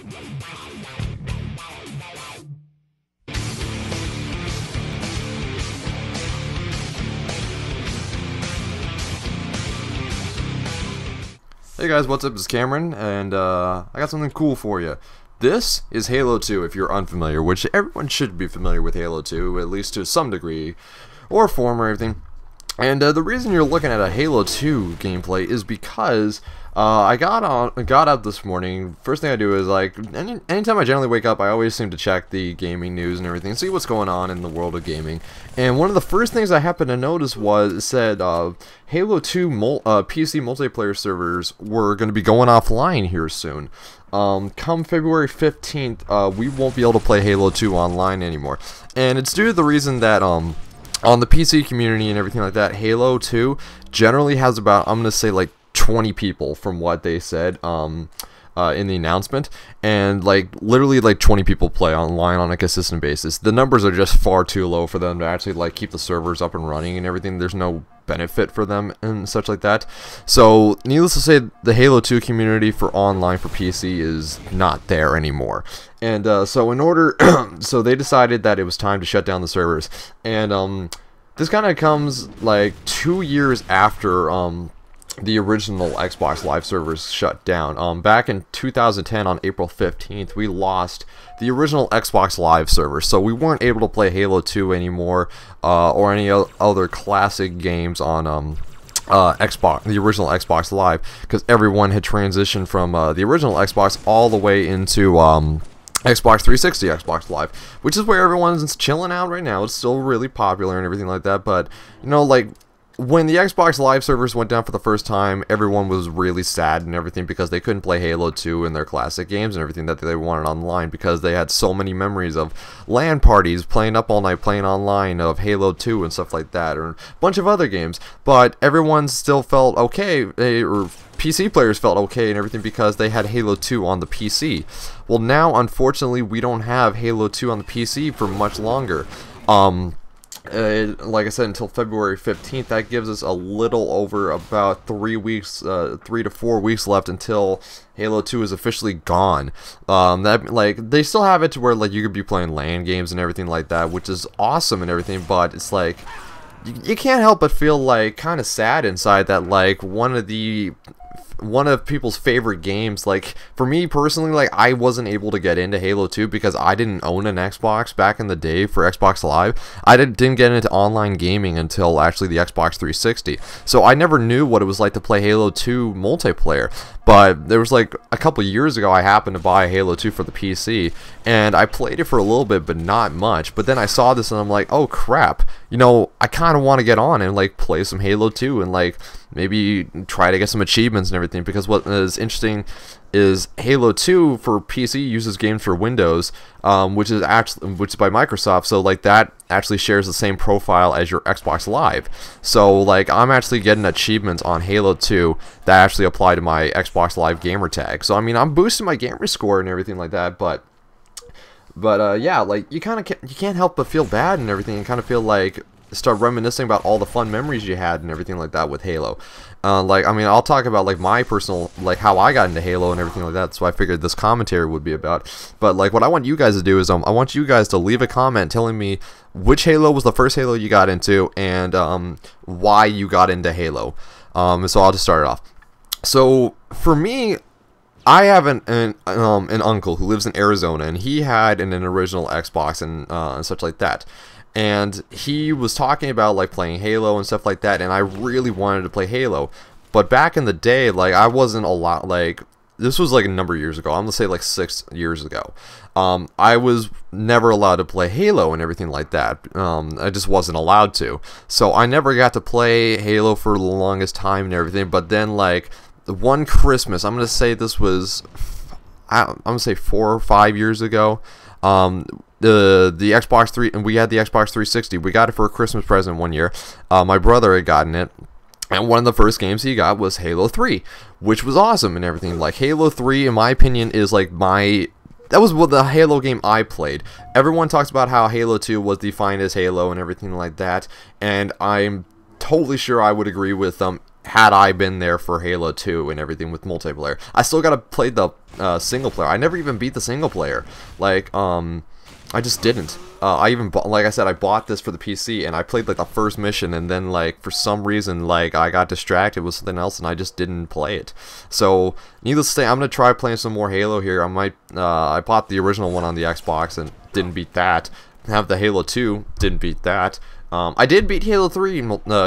Hey guys, what's up? It's Cameron, and I got something cool for you. This is Halo 2, if you're unfamiliar, which everyone should be familiar with Halo 2, at least to some degree, or form or everything. And the reason you're looking at a Halo 2 gameplay is because I got up this morning. First thing I do is, like, anytime I generally wake up, I always seem to check the gaming news and everything, see what's going on in the world of gaming. And one of the first things I happened to notice was it said Halo 2 PC multiplayer servers were going to be going offline here soon. Come February 15th, we won't be able to play Halo 2 online anymore. And it's due to the reason that on the PC community and everything like that, Halo 2 generally has about, I'm going to say, like 20 people from what they said in the announcement, and like literally like 20 people play online on a consistent basis. The numbers are just far too low for them to actually like keep the servers up and running and everything. There's no benefit for them and such like that. So needless to say, the Halo 2 community for online for PC is not there anymore. And so in order so they decided that it was time to shut down the servers. And this kind of comes like 2 years after the original Xbox Live servers shut down. Back in 2010 on April 15th, we lost the original Xbox Live servers, so we weren't able to play Halo 2 anymore, or any other classic games on Xbox, the original Xbox Live, because everyone had transitioned from the original Xbox all the way into Xbox 360 Xbox Live, which is where everyone's chilling out right now. It's still really popular and everything like that, but you know, like, when the Xbox Live servers went down for the first time, everyone was really sad and everything because they couldn't play Halo 2 and their classic games and everything that they wanted online, because they had so many memories of LAN parties, playing up all night, playing online, of Halo 2 and stuff like that, or a bunch of other games. But everyone still felt okay, or PC players felt okay and everything because they had Halo 2 on the PC. Well, now, unfortunately, we don't have Halo 2 on the PC for much longer. Like I said, until February 15th. That gives us a little over about 3 weeks, 3 to 4 weeks left until Halo 2 is officially gone. That, like, they still have it to where, like, you could be playing LAN games and everything like that, which is awesome and everything, but it's like, you can't help but feel, like, kind of sad inside that, like, one of people's favorite games, like, for me personally, like, I wasn't able to get into Halo 2 because I didn't own an Xbox back in the day for Xbox Live. I didn't get into online gaming until actually the Xbox 360, so I never knew what it was like to play Halo 2 multiplayer. But there was, like, a couple years ago, I happened to buy Halo 2 for the PC, and I played it for a little bit, but not much. But then I saw this and I'm like, oh crap, you know, I kind of want to get on and, like, play some Halo 2 and, like, maybe try to get some achievements and everything, because what is interesting is Halo 2 for PC uses games for Windows, which is by Microsoft, so like that actually shares the same profile as your Xbox Live. So like I'm actually getting achievements on Halo 2 that actually apply to my Xbox Live gamer tag. So I mean, I'm boosting my gamer score and everything like that, but yeah, like you can't help but feel bad and everything, and kind of feel like start reminiscing about all the fun memories you had and everything like that with Halo. Like, I mean, I'll talk about, like, my personal, like, how I got into Halo and everything like that, so I figured this commentary would be about. But, like, what I want you guys to do is, I want you guys to leave a comment telling me which Halo was the first Halo you got into, and, why you got into Halo. So I'll just start it off. So, for me, I have an uncle who lives in Arizona, and he had an original Xbox and such like that. And he was talking about, like, playing Halo and stuff like that, and I really wanted to play Halo. But back in the day, like, I wasn't allowed, like, this was like a number of years ago, I'm gonna say like 6 years ago. I was never allowed to play Halo and everything like that. I just wasn't allowed to. So I never got to play Halo for the longest time and everything, but then, like, one Christmas, I'm gonna say this was, I'm gonna say 4 or 5 years ago, the Xbox 3, and we had the Xbox 360. We got it for a Christmas present one year. My brother had gotten it, and one of the first games he got was Halo 3, which was awesome and everything. Like, Halo 3, in my opinion, is like that was the Halo game I played. Everyone talks about how Halo 2 was defined as Halo and everything like that, and I'm totally sure I would agree with them had I been there for Halo 2 and everything with multiplayer. I still gotta play the single player. I never even beat the single player. Like, I just didn't. I even bought, like I said, I bought this for the PC, and I played like the first mission, and then like for some reason like I got distracted with something else, and I just didn't play it. So needless to say, I'm gonna try playing some more Halo here. I might. I bought the original one on the Xbox and didn't beat that. Have the Halo 2, didn't beat that. I did beat Halo 3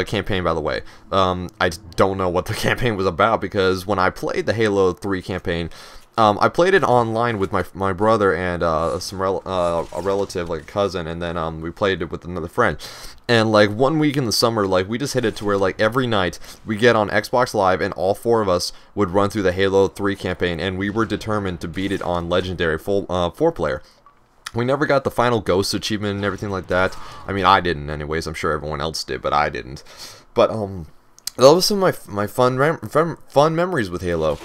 campaign, by the way. I don't know what the campaign was about, because when I played the Halo 3 campaign, I played it online with my brother and a relative, like a cousin, and then we played it with another friend. And like 1 week in the summer, like we just hit it to where like every night we get on Xbox Live, and all 4 of us would run through the Halo 3 campaign, and we were determined to beat it on Legendary 4-player. We never got the final Ghost achievement and everything like that. I mean, I didn't anyways. I'm sure everyone else did, but I didn't. But that was some of my fun memories with Halo.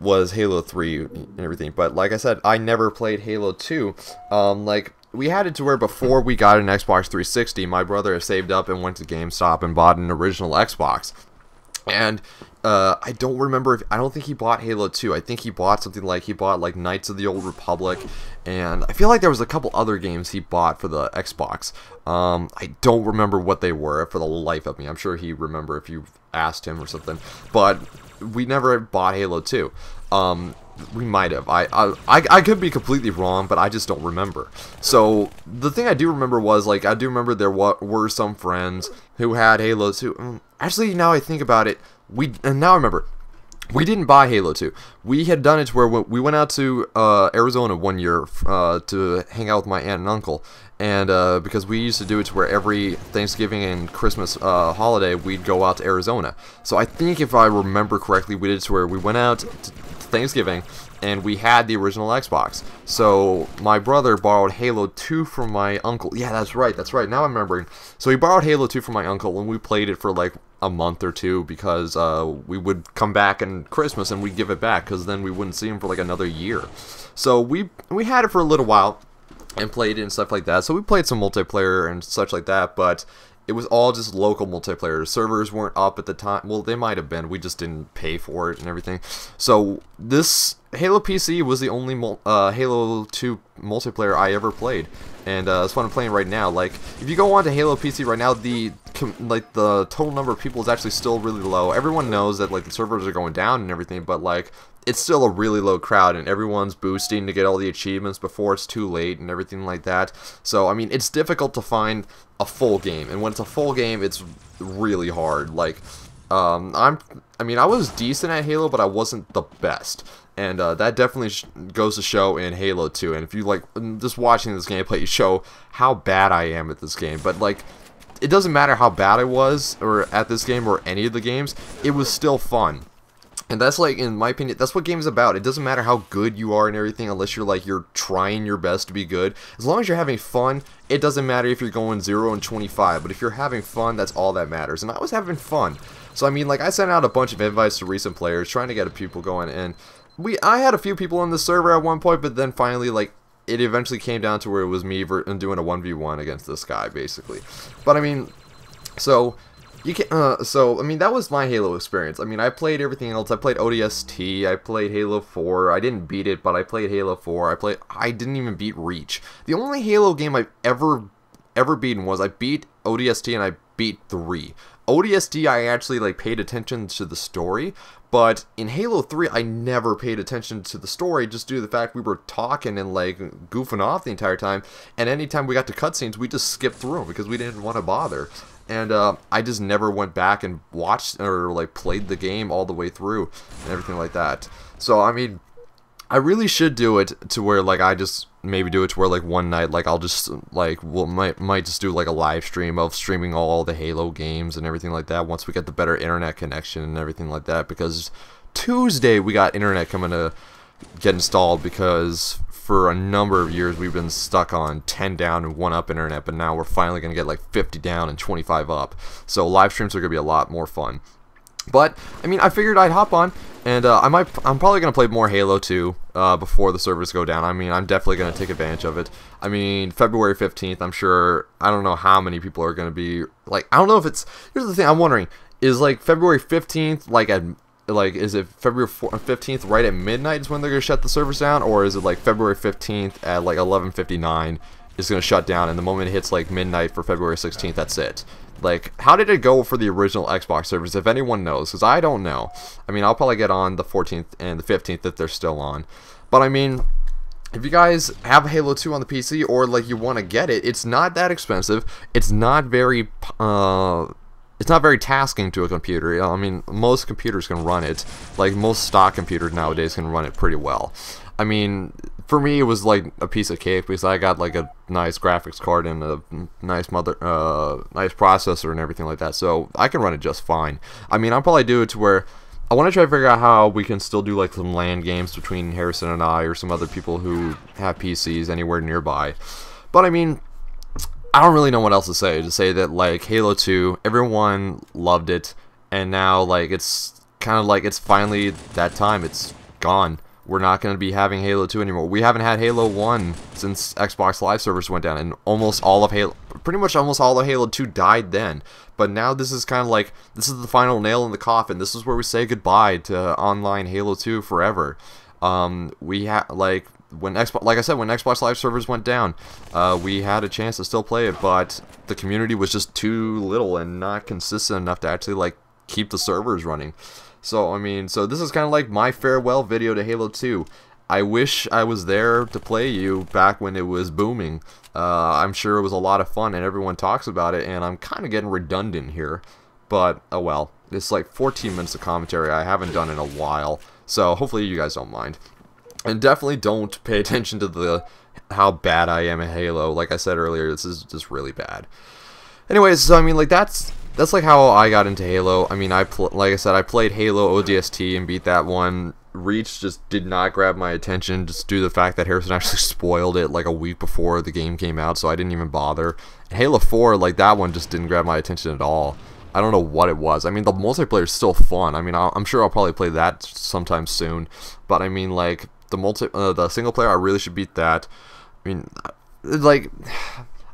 Was Halo 3 and everything. But like I said, I never played Halo 2. Like, we had it to where before we got an Xbox 360, my brother saved up and went to GameStop and bought an original Xbox. And I don't remember I don't think he bought Halo 2. I think he bought something like, Knights of the Old Republic, and I feel like there was a couple other games he bought for the Xbox. I don't remember what they were for the life of me. I'm sure he remember if you asked him or something, but we never bought Halo 2. We might have. I could be completely wrong, but I just don't remember. So the thing I do remember was, like, I do remember there were some friends who had Halo 2. Actually, now I think about it, now I remember. We didn't buy Halo 2. We had done it to where we went out to Arizona one year to hang out with my aunt and uncle. And because we used to do it to where every Thanksgiving and Christmas holiday, we'd go out to Arizona. So I think if I remember correctly, we did it to where we went out to Thanksgiving, and we had the original Xbox. So my brother borrowed Halo 2 from my uncle. Yeah, that's right, now I'm remembering. So he borrowed Halo 2 from my uncle, and we played it for like a month or two, because we would come back in Christmas and we'd give it back, because then we wouldn't see him for like another year. So we had it for a little while and played it and stuff like that. So we played some multiplayer and such like that, but it was all just local multiplayer. Servers weren't up at the time. Well, they might have been. We just didn't pay for it and everything. So this Halo PC was the only Halo 2 multiplayer I ever played. And that's what I'm playing right now. Like, if you go on to Halo PC right now, the total number of people is actually still really low. Everyone knows that like the servers are going down and everything, but like it's still a really low crowd, and everyone's boosting to get all the achievements before it's too late and everything like that. So I mean, it's difficult to find a full game, and when it's a full game, it's really hard. Like, I mean, I was decent at Halo, but I wasn't the best. And that definitely goes to show in Halo 2. And if you like just watching this gameplay, you show how bad I am at this game. But like, it doesn't matter how bad I was or at this game or any of the games, it was still fun. And that's, like, in my opinion, that's what games about. It doesn't matter how good you are and everything, unless you're trying your best to be good. As long as you're having fun, it doesn't matter if you're going 0 and 25. But if you're having fun, that's all that matters. And I was having fun. So I mean, like, I sent out a bunch of invites to recent players, trying to get people going, and I had a few people on the server at one point, but then finally, like, it eventually came down to where it was me doing a 1v1 against this guy, basically. But I mean, so you can, so I mean, that was my Halo experience. I mean, I played everything else. I played ODST. I played Halo 4. I didn't beat it, but I played Halo 4. I didn't even beat Reach. The only Halo game I've ever beaten was I beat ODST and I beat 3. ODST, I actually like paid attention to the story, but in Halo 3, I never paid attention to the story, just due to the fact we were talking and like goofing off the entire time, and anytime we got to cutscenes, we just skipped through them because we didn't want to bother. And I just never went back and watched or like played the game all the way through and everything like that. So I mean, I really should do it to where like I just maybe do it to where like one night like I'll just like might just do like a live stream of streaming all the Halo games and everything like that once we get the better internet connection and everything like that, because Tuesday we got internet coming to get installed, because for a number of years we've been stuck on 10 down and 1 up internet, but now we're finally going to get like 50 down and 25 up. So live streams are going to be a lot more fun. But I mean, I figured I'd hop on, and I'm probably gonna play more Halo 2 before the servers go down. I mean, I'm definitely gonna take advantage of it. I mean, February 15th, I'm sure. I don't know how many people are gonna be like. I don't know if it's. Here's the thing. I'm wondering is like February 15th like at like, is it February 15th right at midnight is when they're gonna shut the servers down, or is it like February 15th at like 11:59 is gonna shut down, and the moment it hits like midnight for February 16th, that's it? Like, how did it go for the original Xbox servers, if anyone knows? Because I don't know. I mean, I'll probably get on the 14th and the 15th if they're still on. But I mean, if you guys have Halo 2 on the PC, or like you want to get it, it's not that expensive. It's not very tasking to a computer. I mean, most computers can run it. Like, most stock computers nowadays can run it pretty well. I mean, for me, it was like a piece of cake because I got like a nice graphics card and a nice nice processor and everything like that. So I can run it just fine. I mean, I'll probably do it to where I want to try to figure out how we can still do like some LAN games between Harrison and I, or some other people who have PCs anywhere nearby. But I mean, I don't really know what else to say. To say that like Halo 2, everyone loved it, and now like it's kind of like it's finally that time. It's gone. We're not going to be having Halo 2 anymore. We haven't had Halo 1 since Xbox Live servers went down, and pretty much almost all of Halo 2 died then. But now this is kind of like, this is the final nail in the coffin. This is where we say goodbye to online Halo 2 forever. We had like when like I said, when Xbox Live servers went down, we had a chance to still play it, but the community was just too little and not consistent enough to actually like keep the servers running. So I mean, so this is kind of like my farewell video to Halo 2. I wish I was there to play you back when it was booming. I'm sure it was a lot of fun and everyone talks about it, and I'm kind of getting redundant here, but oh well. It's like 14 minutes of commentary I haven't done in a while, so hopefully you guys don't mind. And definitely don't pay attention to how bad I am at Halo. Like I said earlier, this is just really bad. Anyways, so I mean, like that's like how I got into Halo. I mean, like I said, I played Halo ODST and beat that one. Reach just did not grab my attention, just due to the fact that Harrison actually spoiled it like a week before the game came out, so I didn't even bother. Halo 4, like that one just didn't grab my attention at all. I don't know what it was. I mean, the multiplayer is still fun. I mean, I'm sure I'll probably play that sometime soon. But I mean, like the single player, I really should beat that. I mean, like,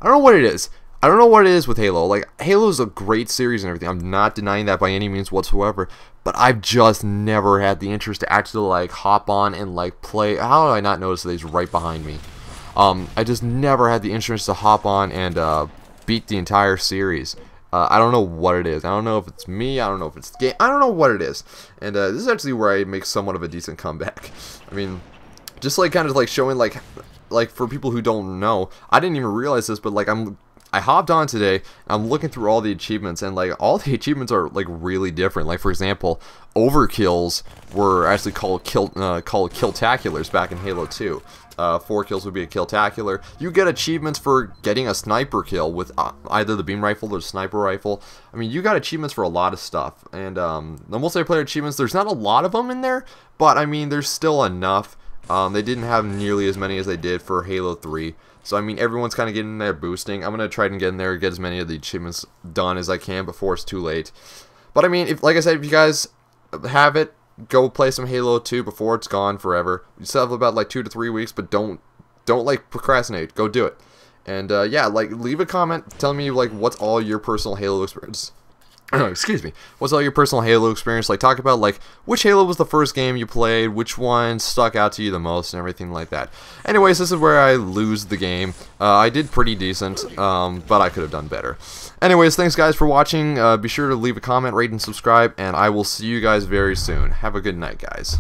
I don't know what it is. I don't know what it is with Halo. Like, Halo is a great series and everything. I'm not denying that by any means whatsoever. But I've just never had the interest to actually like hop on and like play. How did I not notice that he's right behind me? I just never had the interest to hop on and beat the entire series. I don't know what it is. I don't know if it's me. I don't know if it's the game. I don't know what it is. And this is actually where I make somewhat of a decent comeback. I mean, just like kind of like showing like for people who don't know, I didn't even realize this, but like I hopped on today, I'm looking through all the achievements, and like all the achievements are like really different. Like, for example, overkills were actually called killtaculars back in Halo 2. 4 kills would be a killtacular. You get achievements for getting a sniper kill with either the beam rifle or the sniper rifle. I mean, you got achievements for a lot of stuff. And the multiplayer achievements, there's not a lot of them in there, but I mean, there's still enough. They didn't have nearly as many as they did for Halo 3. So I mean, everyone's kind of getting there boosting. I'm gonna try and get in there, get as many of the achievements done as I can before it's too late. But I mean, like I said, if you guys have it, go play some Halo 2 before it's gone forever. You still have about like 2 to 3 weeks, but don't like procrastinate. Go do it. And yeah, like leave a comment telling me like what's all your personal Halo experience. Excuse me. What's all your personal Halo experience? Like, talk about like which Halo was the first game you played, which one stuck out to you the most, and everything like that. Anyways, this is where I lose the game. I did pretty decent, but I could have done better. Anyways, thanks guys for watching. Be sure to leave a comment, rate, and subscribe, and I will see you guys very soon. Have a good night, guys.